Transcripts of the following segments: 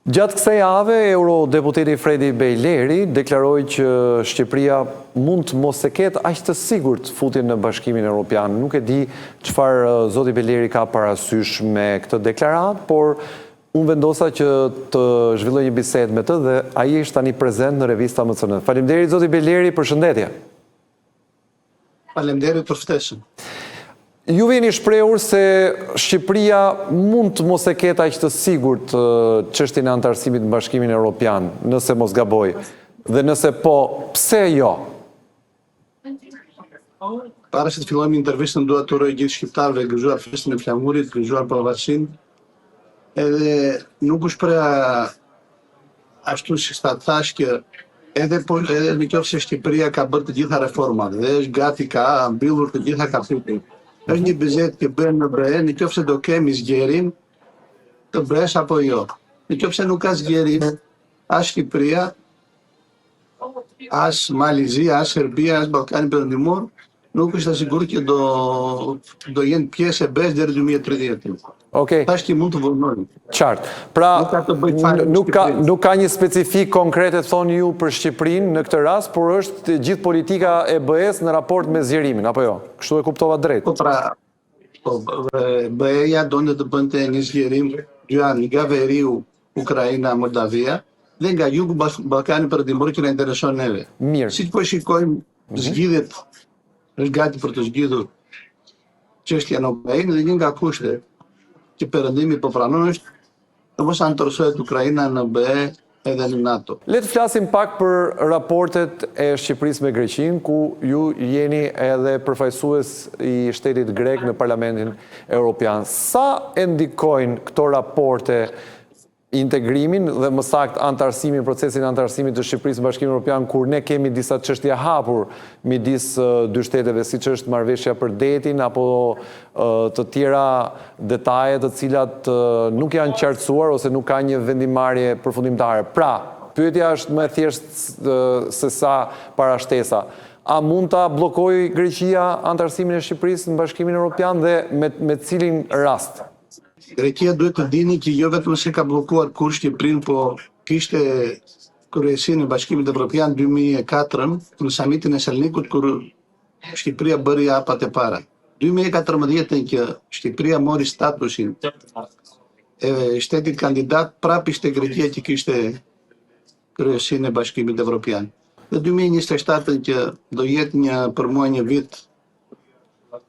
Gjatë kësaj jave, eurodeputeti Fredi Bejleri deklaroi që Shqipëria mund të mos e ketë aq të sigurt futjen në Bashkimin Evropian. Nuk e di çfarë zoti Bejleri ka parasysh me këtë deklaratë, por unë vendosa që të zhvilloj një bisedë me të dhe ai është tani prezent në revista MCN. Faleminderit zoti Bejleri, përshëndetje. Faleminderit për ftesën. Ju vini shprehur se Shqipëria mund të mos e ketë aq të sigurt çështjen e anëtarësimit në Bashkimin Evropian, nëse mos gaboj. Dhe nëse po, pse jo? Para se të fillojmë intervistën, dua të uroj gjithë shqiptarëve gëzuar festën e flamurit, gëzuar pavarësinë. Edhe nuk u shpreha ashtu si sa thash që edhe në qoftë se Shqipëria ka bërë të gjitha reformat dhe është gati, ka mbyllur të gjitha kapitujt. Është një bisedë që bën në BE, në qoftë se do kemi zgjerim të BE-s apo jo. Në qoftë se nuk ka zgjerim, as Shqipëria, as Malizia, as Serbia, as Ballkani Perëndimor, nuk është e sigurt që do jenë pjesë e BE-s deri 2030. Okej. Tash që mund të vërnojnë. Qartë. Pra, nuk ka një specifik konkrete, thonë ju, për Shqipërinë në këtë rast, por është gjithë politika e BE-s në raport me zgjerimin, apo jo? Kështu e kuptova drejt. Po pra, BE-ja donte të bënte një zgjerim nga veriu Ukraina, Moldavia dhe nga jugu Ballkani Perëndimor që na intereson neve. Mirë. Siç po shikojmë, zgjidhet, është gati për të zgjidhur çështja në Ukrainë dhe një nga kushtet që Perëndimi po pranon është të mos anëtarësohet Ukraina në BE edhe në NATO. Le të flasim pak për raportet e Shqipërisë me Greqinë, ku ju jeni edhe përfaqësues i shtetit grek në Parlamentin Evropian. Sa e ndikojnë këto raporte integrimin dhe më saktë anëtarësimin, procesin e anëtarësimit të Shqipërisë në Bashkimin Evropian, kur ne kemi disa çështje hapur midis dy shteteve, siç është marrëveshja për detin apo të tjera detaje të cilat nuk janë qartësuar ose nuk ka një vendimarrje përfundimtare. Pra, pyetja është më e thjeshtë se sa parashtesa. A mund ta bllokojë Greqia anëtarësimin e Shqipërisë në Bashkimin Evropian dhe me cilin rast? Greqia duhet të dini që jo vetëm se ka bllokuar kur Shqipërinë, po kishte kryesinë e Bashkimit Evropian 2004 në samitin e Salonikut, kur Shqipëria bëri hapat e para. 2014 që Shqipëria mori statusin e shtetit kandidat, prapë ishte Greqia që kishte kryesinë e Bashkimit Evropian. Dhe 2027 që do jetë për mua një vit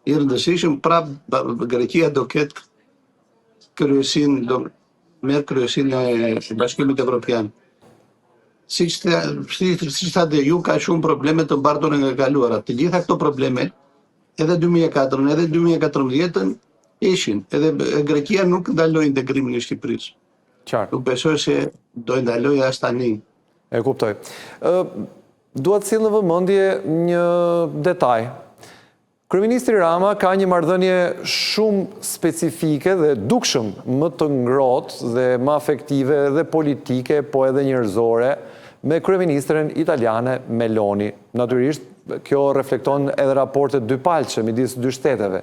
i rëndësishëm, prapë Greqia do ketë merë kryesinë e Bashkimit Evropian. Siç thatë ju, ka shumë probleme të mbartura nga kaluara. Të gjitha këto probleme, edhe 2004, edhe 2014 ishin. Edhe Greqia nuk ndaloi integrimin e Shqipërisë. Qartë. Nuk besoj se do e ndaloj as tani. E kuptoj. Dua të sill në vëmendje një detaj. Kryeministri Rama ka një marrëdhënie shumë specifike dhe dukshëm më të ngrohtë dhe më afektive dhe politike, po edhe njerëzore, me kryeministren italiane Meloni. Natyrisht, kjo reflekton edhe raportet dypalqe midis dy shteteve.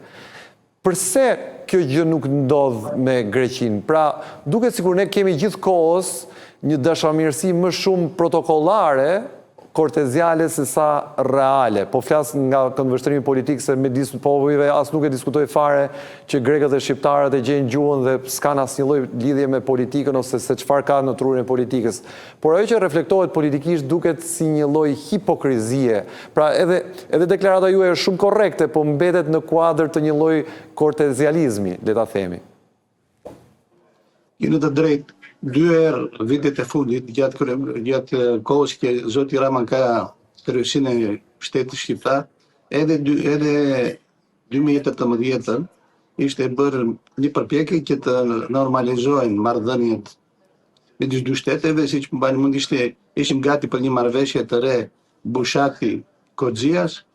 Përse kjo gjë nuk ndodh me Greqinë? Pra, duket sikur ne kemi gjithkohës një dashamirësi më shumë protokollare, korteziale se sa reale. Po flas nga këndvështrimi politik se midis popujve as nuk e diskutoj fare që grekët dhe shqiptarët e gjejnë gjuhën dhe s'kan asnjë lloj lidhje me politikën ose se çfarë ka në trurin e politikës. Por ajo që reflektohet politikisht duket si një lloj hipokrizie. Pra edhe deklarata juaj është shumë korrekte, po mbetet në kuadër të një lloj kortezializmi, le ta themi. Jeni të drejtë. 2 herë vitet e fundit, gjatë kohës që zoti Rama ka kryesinë e shtetit shqiptar, edhe 2018 ishte bërë një përpjekje që të normalizohen marrëdhëniet midis dy shteteve, siç më bani mend ishim gati për një marrëveshje të re Bushati-Koxias.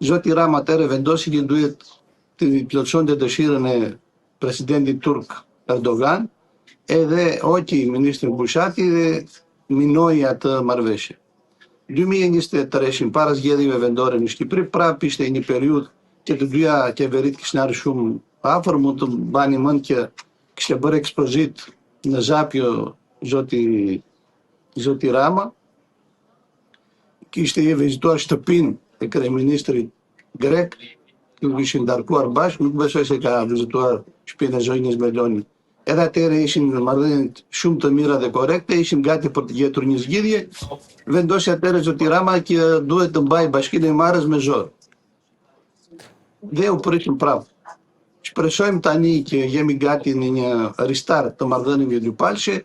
Zoti Rama atëherë vendosi që duhet të plotësonte dëshirën e presidentit turk Erdogan, edhe hoqi ministri Bushati dhe minoi atë marrëveshje. 2023 para zgjedhjeve vendore në Shqipëri, prapë ishte një periudhë që të dyja qeverit kishin ardhur shumë afër. Mund të bani mend që kishte bërë ekspozit në Zapjo zoti Rama, kishte vizituar shtëpinë e kryeministrit grek, nuk ishin ndarkuar bashkë, nuk besoj se ka vizituar shtëpinë e zonjës Meloni. Edhe atëherë ishin marrëdhëniet shumë të mira dhe korrekte, ishim gati për të gjetur një zgjidhje. Vendosi atëherë zoti Rama që duhet të mbajë Bashkinë e Marrës me zor. Dhe u pritëm prapë. Shpresojmë tani që jemi gati në një ristart të marrëdhënieve dypalshe,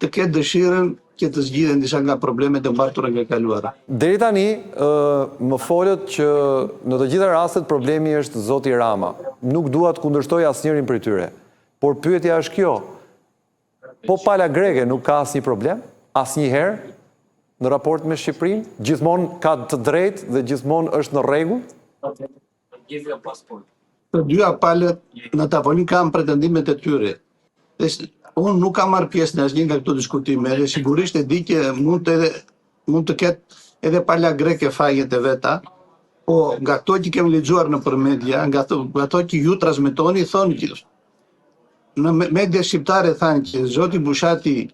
të ketë dëshirën që të zgjidhen disa nga problemet e mbartura nga e kaluara. Deri tani, më folët që në të gjitha rastet problemi është zoti Rama. Nuk dua të kundërshtoj asnjërin prej tyre. Por pyetja është kjo. Po pala greke nuk ka asnjë problem? Asnjëherë në raport me Shqipërinë? Gjithmonë ka të drejtë dhe gjithmonë është në rregull? Të dyja palët në tavolinë kanë pretendimet e tyre. Unë nuk kam marrë pjesë në asnjë nga këto diskutime, dhe sigurisht e di që mund të ketë edhe pala greke fajet e veta, po nga ato që kemi lexuar nëpër media, nga ato që ju transmetoni, thonë që në media shqiptare thanë që zoti Bushati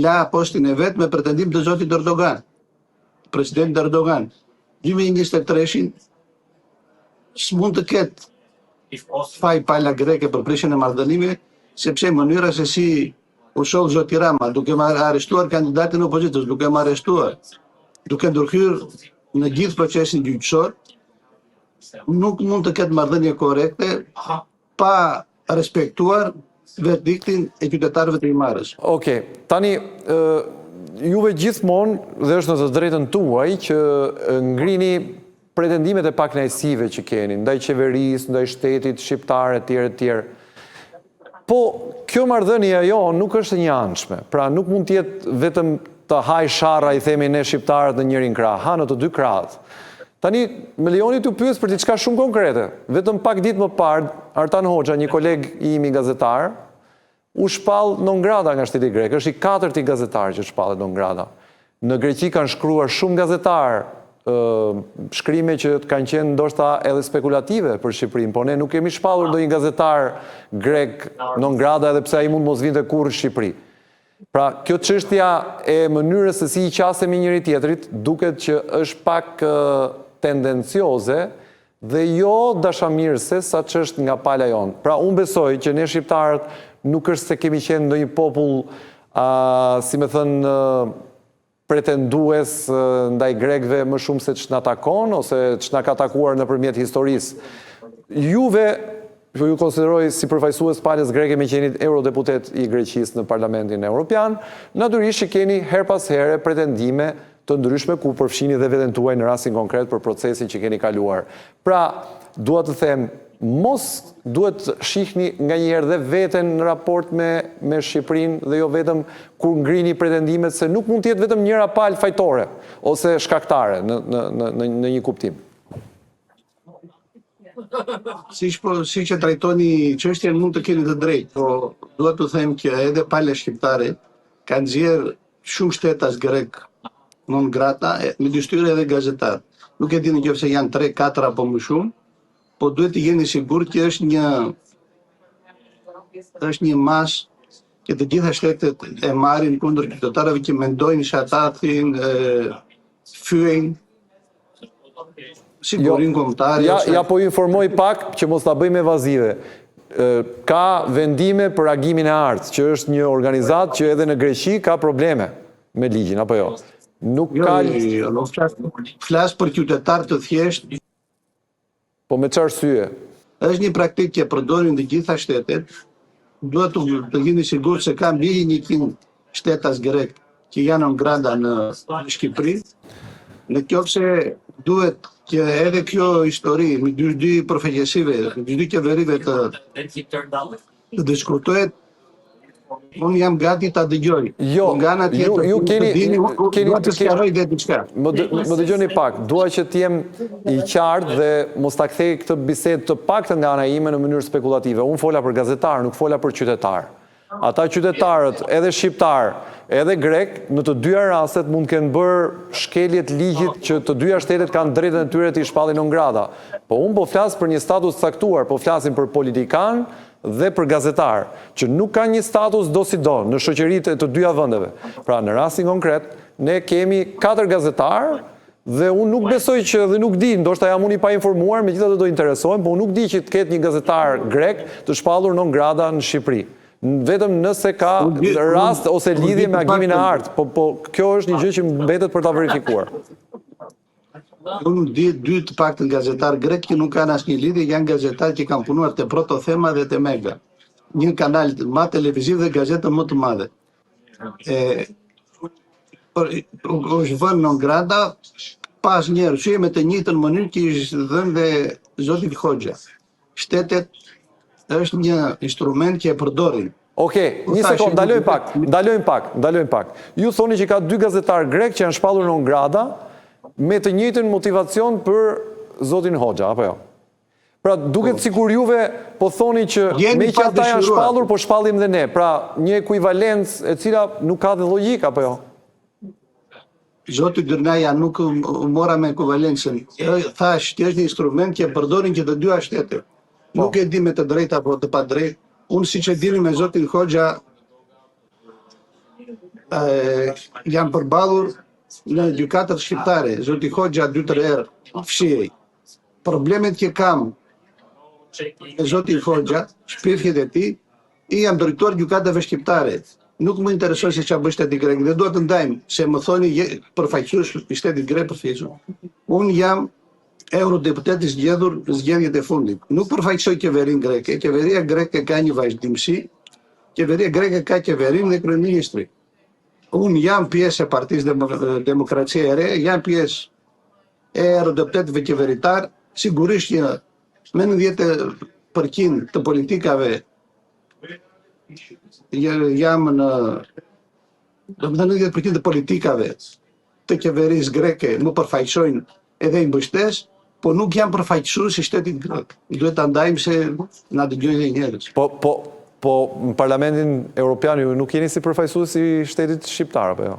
la postin e vet me pretendim të zotit Erdogan, president Erdogan. 2023-shin s'mund të ketë faj pala greke për prishjen e marrëdhënieve, sepse mënyra se si u shoh zoti Rama, duke arrestuar kandidatin e opozitës, duke arrestuar, duke ndërhyrë në gjithë procesin gjyqësor, nuk mund të ketë marrëdhënie korrekte pa respektuar verdiktin e qytetarëve të Imarës. Okej, tani juve gjithmonë, dhe është në të drejtën tuaj, që ngrini pretendimet e pakënaqësive që keni ndaj qeverisë, ndaj shtetit shqiptar etj. Po, kjo marrëdhënie jo nuk është e njëanshme. Pra nuk mund të jetë vetëm të haj sharra, i themi ne shqiptarët në njërin krah, ha në të dy krahat. Tani, me lejoni t'ju pyes për diçka shumë konkrete. Vetëm pak ditë më parë, Artan Hoxha, një koleg i imi gazetar, u shpall non grata nga shteti grek. Është i katërti gazetar që shpallet non grata. Në Greqi kanë shkruar shumë gazetar shkrime që kanë qenë ndoshta edhe spekulative për Shqipërinë, po ne nuk kemi shpallur ndonjë gazetar grek non grata, edhe pse ai mund mos vinte kurrë në Shqipëri. Pra, kjo çështja e mënyrës se si i qasemi njëri tjetrit, duket që është pak tendencioze dhe jo dashamirëse sa ç'është nga pala jonë. Pra, unë besoj që ne shqiptarët nuk është se kemi qenë ndonjë popull, si me thënë, pretendues ndaj grekëve më shumë se ç'na takon ose ç'na ka takuar nëpërmjet historisë. Juve, ju konsideroj si përfaqësues palës greke me qenit eurodeputet i Greqisë në Parlamentin Evropian, natyrisht që keni her pas here pretendime të ndryshme ku përfshini dhe veten tuaj në rastin konkret për procesin që keni kaluar. Pra, dua të them, mos duhet shihni nganjëherë dhe veten në raport me Shqipërinë dhe jo vetëm kur ngrini pretendimet se nuk mund të jetë vetëm njëra palë fajtore ose shkaktare në një kuptim. Si që trajtoni çështjen mund të keni të drejtë, po dua të them që edhe pala shqiptare kanë nxjerrë shumë shtetas grek non grata, me dyshtyre edhe gazetar. Nuk e di nëse janë 3, 4 apo më shumë, po duhet të jeni sigurt që është një masë që të gjitha shtetet e marrin kundër qytetarëve që mendojnë se ata fyejnë sigurinë kombëtare. Ja po informoj pak që mos ta bëjmë evazive. Ka vendime për agimin e artë, që është një organizatë që edhe në Greqi ka probleme me ligjin, apo jo? Nuk ka... Flas për qytetar të thjeshtë. Po me çfarë arsye? Është një praktikë që përdorin të gjitha shtetet. Duhet të jeni sigurt se ka mbi 100 shtetas grek që janë non grata në Shqipëri. Në qofse duhet që edhe kjo histori me dy përfaqësive, dy qeverive të diskutohet, unë jam gati ta dëgjoj. Jo, ju keni të sqaroj dhe diçka. Më dëgjoni pak, dua që t'jem i qartë dhe mos ta kthej këtë bisedë të paktën nga ana ime në mënyrë spekulative. Unë fola për gazetar, nuk fola për qytetar. Ata qytetarët, edhe shqiptar, edhe grek, në të dyja rastet mund kenë bërë shkeljet ligjit që të dyja shtetet kanë drejtën e tyre të i shpallin non grata. Po unë po flas për një status caktuar, po flasim për politikan dhe për gazetar, që nuk ka një status do si do në shoqëritë e të dyja vendeve. Pra në rastin konkret, ne kemi 4 gazetar dhe unë nuk besoj që dhe nuk di, ndoshta jam unë i pa informuar, megjithatë do interesohem, por unë nuk di që të ketë një gazetar grek të shpallur non grata në Shqipëri. Vetëm nëse ka rast ose lidhje me agimin e artë, po kjo është një gjë që mbetet për ta verifikuar. Unë di 2 të paktën gazetar grek që nuk kanë asnjë lidhje, janë gazetar që kanë punuar te Proto Thema dhe te Mega. Një kanal më televiziv dhe gazetë më të madhe. Është vënë non grata pas një arsye me të njëjtën mënyrë që ishte dhënë dhe zoti Hoxha. Shtetet është një instrument që e përdorin. Okej, një sekond, ndalojmë pak. Ju thoni që ka 2 gazetar grek që janë shpallur non grata me të njëjtën motivacion për zotin Hoxha, apo jo? Pra, duket sikur juve po thoni që me që ata janë shpallur, po shpallim dhe ne. Pra, një ekuivalencë e cila nuk ka dhe logjik, apo jo? Zoti Dërnaja nuk mora me ekuvalencën. Thash, që është një instrument që përdorin që të dyja shtetet. Nuk e di me të drejtë apo të pa drejtë. Unë siç e dini me zotin Hoxha jam përballur në gjykatër shqiptare. Zoti Hoxha 2-3 herë fshihej. Problemet që kam me zotin Hoxha, shpifjet e tij, i jam drejtuar gjykatave shqiptare. Nuk më intereson se çfarë bën shteti grek. Dhe duhet të ndajmë, se më thoni përfaqësues i shtetit grek përfaqësues. Unë jam eurodeputet i zgjedhur në zgjedhjet e fundit. Nuk përfaqësoj qeverinë greke. Qeveria greke ka një vazhdimsi. Qeveria greke ka qeverinë dhe kryeministri. Unë jam pjesë e Partisë Demokracia e Re, jam pjesë e eurodeputetëve qeveritar, sigurisht që me 90% të politikave jam në 90% të politikave të qeverisë greke më përfaqësojnë edhe i mbështes, po nuk jam përfaqësues i shtetit grek. Duhet ta ndajmë se na dëgjojnë njerëz. Po në Parlamentin Evropian ju nuk jeni si përfaqësues i shtetit shqiptar apo jo?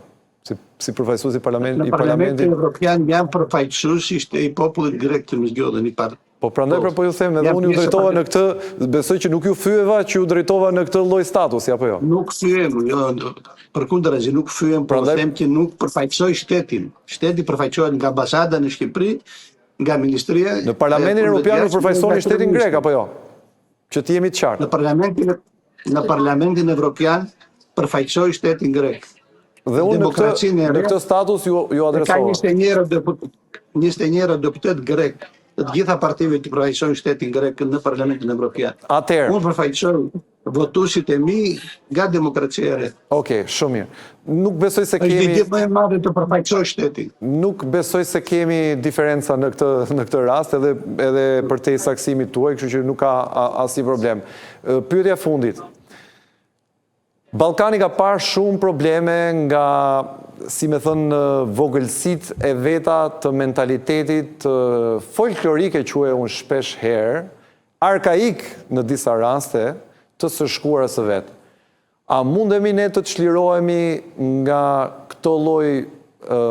Si përfaqësues i Parlamentit. Në Parlamentin Evropian jam përfaqësues i popullit grek të më zgjodhen i parë. Po prandaj po ju them, edhe unë ju drejtova në këtë, besoj që nuk ju fyeva që ju drejtova në këtë lloj statusi apo jo? Nuk fyem, jo, përkundrazi nuk fyem, por them që nuk përfaqësoj shtetin. Shteti përfaqësohet nga ambasada në Shqipëri, nga ministria. Në Parlamentin Evropian ju përfaqësoni shtetin grek apo jo? Që të jemi të qartë. Në Parlamentin Evropian përfaqësoj shtetin grek. Dhe unë në këtë status ju adresova. Ka 21 deputet grek të gjitha partive që përfaqësojnë shtetin grek në Parlamentin Evropian. Atëherë. Unë përfaqësoj votuesit e mi nga Demokracia e Re. Okej, shumë mirë. Nuk besoj se kemi. Është gjë më e madhe të përfaqësoj shtetin. Nuk besoj se kemi diferenca në këtë rast edhe për te saksimit tuaj, kështu që nuk ka asnjë problem. Pyetja fundit. Ballkani ka parë shumë probleme nga, si me thënë, vogëlsit e veta të mentalitetit folklorike, quaj unë shpesh herë, arkaik në disa raste të së shkuarës së vetë. A mundemi ne të çlirohemi nga këto lloj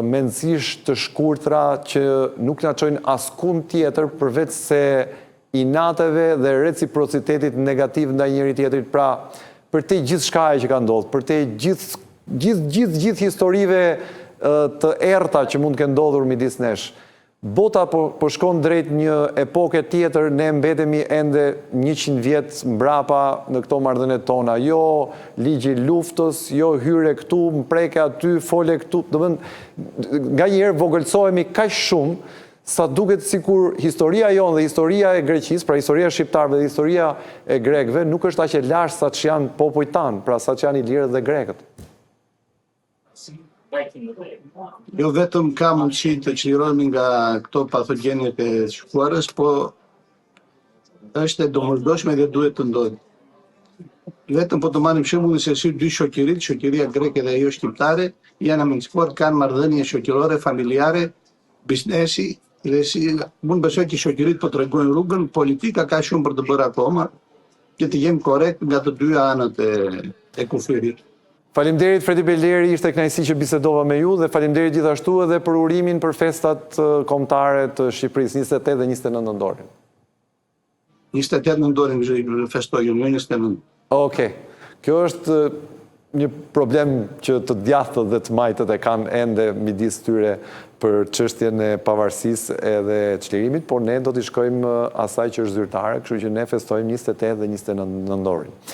mendësish të shkurtra që nuk na çojnë askund tjetër përveç se inateve dhe reciprocitetit negativ ndaj njëri tjetrit, pra për te gjithë shkaje që ka ndodhur, për te gjithë historive të errta që mund të kenë ndodhur midis nesh. Bota po shkon drejt një epoke tjetër, ne mbetemi ende 100 vjet mbrapa në këto marrëdhëniet tona. Jo ligji i luftës, jo hyre këtu, mpreke aty, fole këtu. Domethënë, nganjëherë vogëlsohemi kaq shumë sa duket sikur historia jonë dhe historia e Greqisë, pra historia e shqiptarëve dhe historia e grekëve nuk është aq e lashtë sa që janë popujt tanë, pra sa që janë ilirët dhe grekët. Jo vetëm ka mundësi të çlirohemi nga këto pathogjenjet e shkuarës, po është e domosdoshme dhe duhet të ndodhë. Vetëm po të marrim shembullin se si 2 shoqëritë, shoqëria greke dhe ajo shqiptare, janë amendsuar, kanë marrëdhënie shoqërore, familjare, biznesi, dhe si mund besoj që shoqëritë po tregojnë rrugën, politika ka shumë për të bërë akoma, që të jemi korrekt nga të dyja anët e kufirit. Faleminderit Fredi Beleri, ishte kënaqësi që bisedova me ju dhe faleminderit gjithashtu edhe për urimin për festat kombëtare të Shqipërisë 28 dhe 29 nëntor. 28 nëndorin festojnë, jo 29. Okej. Kjo është një problem që të djathtët dhe të majtët e kanë ende midis tyre për çështjen e pavarësisë edhe çlirimit, por ne do t'i shkojmë asaj që është zyrtare, kështu që ne festojmë 28 dhe 29 nëndorin.